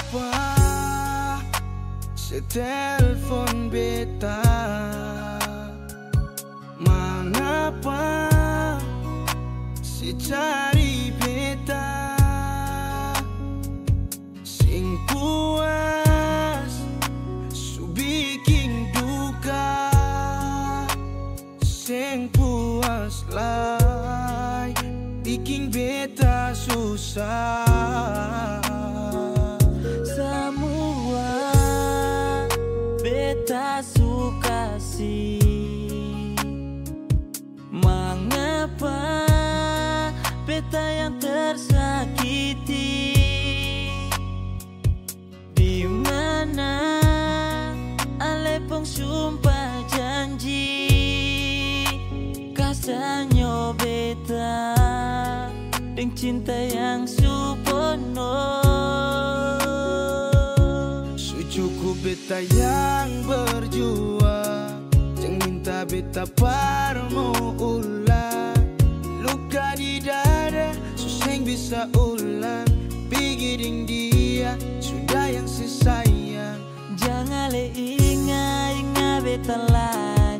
Mengapa setelpon beta? Mengapa si cari beta? Sing puas su bikin duka, sing puas lai bikin beta susah. Semua beta suka sih. Mengapa beta yang tersakiti? Di mana ale pun sumpah janji kasihnya beta dengan cinta yang supono. Cukup beta yang berjuang, jangan minta beta parmo ulang. Luka di dada, susah yang bisa ulang. Pikirin dia, sudah yang sesayang. Jangan le ingat beta lain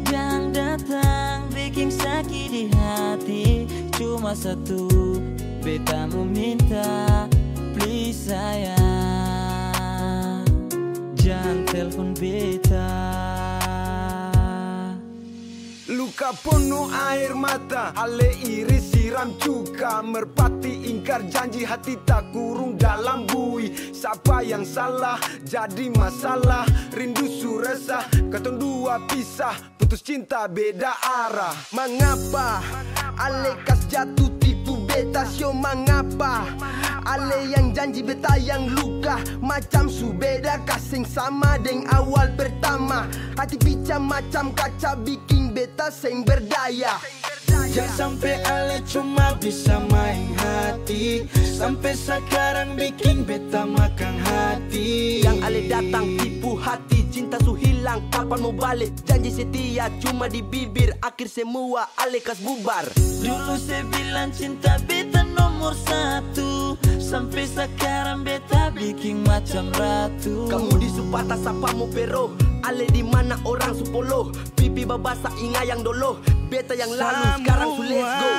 yang datang bikin sakit di hati. Cuma satu, beta mau minta, please sayang, jangan telepon beta. Luka penuh air mata, ale iris siram cuka. Merpati ingkar janji, hati tak kurung dalam bui. Siapa yang salah jadi masalah, rindu suresa, katong dua pisah, putus cinta beda arah. Mengapa ale kas jatuh tipu beta sio? Mengapa ale yang janji beta yang luka? Macam su beda kasing sama deng awal pertama. Hati pica macam kaca bikin beta seng berdaya. Jangan sampai ale cuma bisa main hati, sampai sekarang bikin beta makan hati. Yang ale datang tipu hati, cinta su hilang, kapan mau balik? Janji setia cuma di bibir, akhir semua ale kas bubar. Dulu saya bilang cinta beta nomor satu, sampai sekarang beta bikin macam ratu. Kamu di supata sapa mu pero, ale di mana orang supolo. Pipi babasa inga yang dolo, beta yang lalu sekarang su let's go.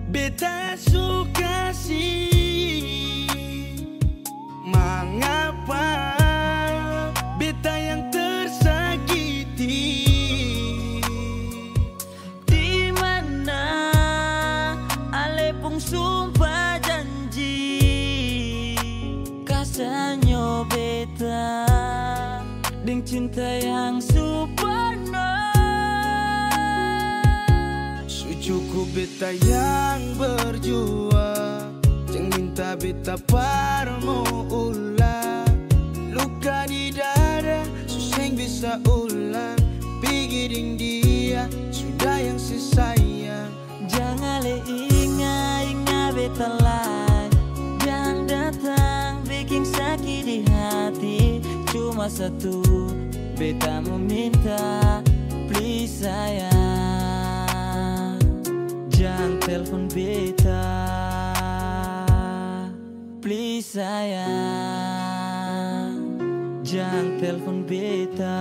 Beta suka sih. Mengapa beta yang tersakiti? Di mana ale pun sumpah janji kasihnya beta dengan cinta yang supono. Cukup beta yang berjuang, jangan minta beta parmo ulang. Luka di dada, susah yang bisa ulang. Pikirin dia, sudah yang sesayang. Jangan le ingat beta lain yang datang bikin sakit di hati. Cuma satu, beta mau minta, please sayang, jangan telepon beta. Please sayang, jangan telepon beta.